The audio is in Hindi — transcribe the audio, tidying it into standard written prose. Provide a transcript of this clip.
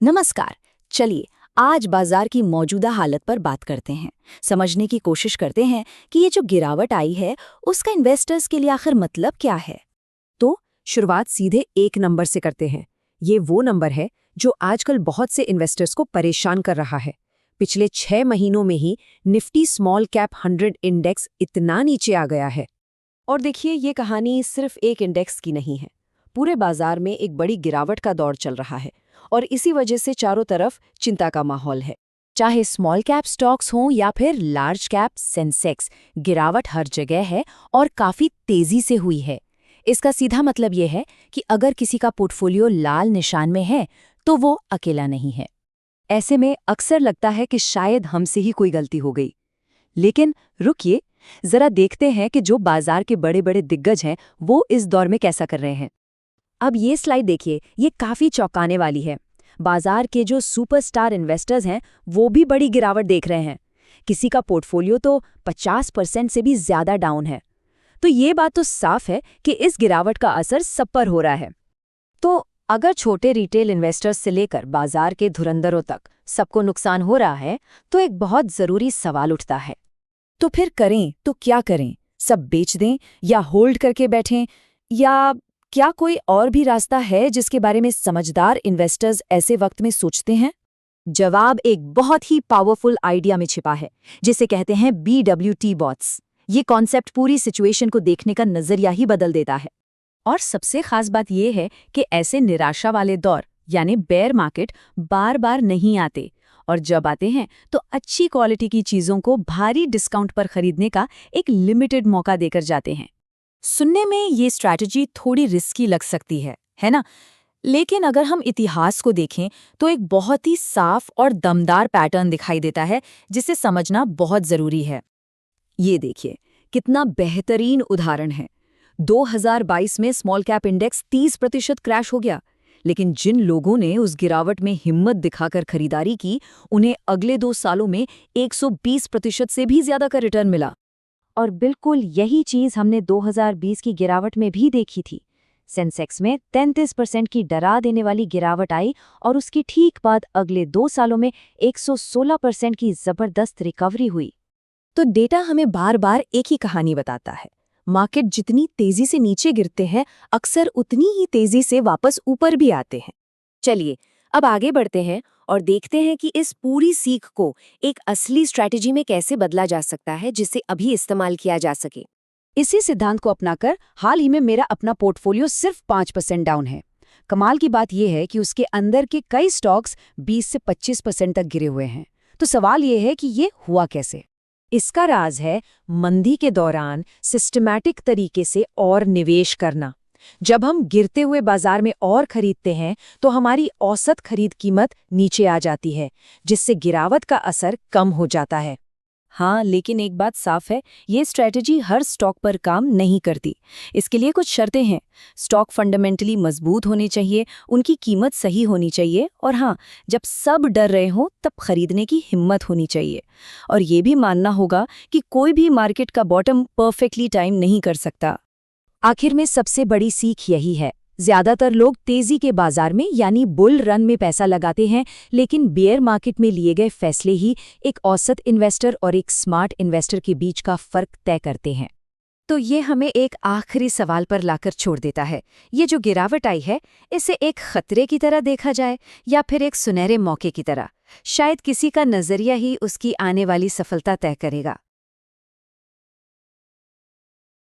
नमस्कार। चलिए आज बाजार की मौजूदा हालत पर बात करते हैं। समझने की कोशिश करते हैं कि ये जो गिरावट आई है उसका इन्वेस्टर्स के लिए आखिर मतलब क्या है। तो शुरुआत सीधे एक नंबर से करते हैं। ये वो नंबर है जो आजकल बहुत से इन्वेस्टर्स को परेशान कर रहा है। पिछले 6 महीनों में ही निफ्टी स्मॉल कैप 100 इंडेक्स इतना नीचे आ गया है। और देखिए, ये कहानी सिर्फ एक इंडेक्स की नहीं है। पूरे बाजार में एक बड़ी गिरावट का दौर चल रहा है और इसी वजह से चारों तरफ चिंता का माहौल है। चाहे स्मॉल कैप स्टॉक्स हों या फिर लार्ज कैप सेंसेक्स, गिरावट हर जगह है और काफी तेजी से हुई है। इसका सीधा मतलब ये है कि अगर किसी का पोर्टफोलियो लाल निशान में है तो वो अकेला नहीं है। ऐसे में अक्सर लगता है कि शायद हमसे ही कोई गलती हो गई। लेकिन रुकिए, जरा देखते हैं कि जो बाजार के बड़े बड़े दिग्गज हैं वो इस दौर में कैसा कर रहे हैं। अब ये स्लाइड देखिए, ये काफी चौंकाने वाली है। बाजार के जो सुपरस्टार इन्वेस्टर्स हैं वो भी बड़ी गिरावट देख रहे हैं। किसी का पोर्टफोलियो तो 50% से भी ज्यादा डाउन है। तो ये बात तो साफ है कि इस गिरावट का असर सब पर हो रहा है। तो अगर छोटे रिटेल इन्वेस्टर्स से लेकर बाजार के धुरंधरों तक सबको नुकसान हो रहा है, तो एक बहुत जरूरी सवाल उठता है। तो फिर करें तो क्या करें? सब बेच दें या होल्ड करके बैठें, या क्या कोई और भी रास्ता है जिसके बारे में समझदार इन्वेस्टर्स ऐसे वक्त में सोचते हैं? जवाब एक बहुत ही पावरफुल आइडिया में छिपा है, जिसे कहते हैं BWT बॉट्स। ये कॉन्सेप्ट पूरी सिचुएशन को देखने का नजरिया ही बदल देता है। और सबसे खास बात यह है कि ऐसे निराशा वाले दौर यानी बेयर मार्केट बार बार नहीं आते, और जब आते हैं तो अच्छी क्वालिटी की चीज़ों को भारी डिस्काउंट पर खरीदने का एक लिमिटेड मौका देकर जाते हैं। सुनने में ये स्ट्रैटेजी थोड़ी रिस्की लग सकती है ना? लेकिन अगर हम इतिहास को देखें तो एक बहुत ही साफ और दमदार पैटर्न दिखाई देता है जिसे समझना बहुत ज़रूरी है। ये देखिए, कितना बेहतरीन उदाहरण है। 2022 में स्मॉल कैप इंडेक्स 30% क्रैश हो गया, लेकिन जिन लोगों ने उस गिरावट में हिम्मत दिखाकर खरीदारी की, उन्हें अगले 2 सालों में 120% से भी ज्यादा का रिटर्न मिला। और बिल्कुल यही चीज हमने 2020 की गिरावट में भी देखी थी। सेंसेक्स में 33% की डरा देने वाली गिरावट आई और उसकी ठीक बाद अगले 2 सालों में 116% की जबरदस्त रिकवरी हुई। तो डेटा हमें बार बार एक ही कहानी बताता है। मार्केट जितनी तेजी से नीचे गिरते हैं, अक्सर उतनी ही तेजी से वापस ऊपर भी आते हैं। चलिए अब आगे बढ़ते हैं और देखते हैं कि इस पूरी सीख को एक असली स्ट्रैटेजी में कैसे बदला जा सकता है, जिसे अभी इस्तेमाल किया जा सके। इसी सिद्धांत को अपनाकर हाल ही में मेरा अपना पोर्टफोलियो सिर्फ 5% डाउन है। कमाल की बात यह है कि उसके अंदर के कई स्टॉक्स 20 से 25% तक गिरे हुए हैं। तो सवाल यह है कि ये हुआ कैसे? इसका राज है मंदी के दौरान सिस्टमैटिक तरीके से और निवेश करना। जब हम गिरते हुए बाजार में और खरीदते हैं तो हमारी औसत खरीद कीमत नीचे आ जाती है, जिससे गिरावट का असर कम हो जाता है। हाँ, लेकिन एक बात साफ है, ये स्ट्रैटेजी हर स्टॉक पर काम नहीं करती। इसके लिए कुछ शर्तें हैं। स्टॉक फंडामेंटली मजबूत होने चाहिए, उनकी कीमत सही होनी चाहिए, और हाँ, जब सब डर रहे हों तब खरीदने की हिम्मत होनी चाहिए। और ये भी मानना होगा कि कोई भी मार्केट का बॉटम परफेक्टली टाइम नहीं कर सकता। आखिर में सबसे बड़ी सीख यही है। ज्यादातर लोग तेजी के बाजार में यानी बुल रन में पैसा लगाते हैं, लेकिन बेयर मार्केट में लिए गए फैसले ही एक औसत इन्वेस्टर और एक स्मार्ट इन्वेस्टर के बीच का फर्क तय करते हैं। तो ये हमें एक आखिरी सवाल पर लाकर छोड़ देता है। ये जो गिरावट आई है, इसे एक खतरे की तरह देखा जाए या फिर एक सुनहरे मौके की तरह? शायद किसी का नजरिया ही उसकी आने वाली सफलता तय करेगा।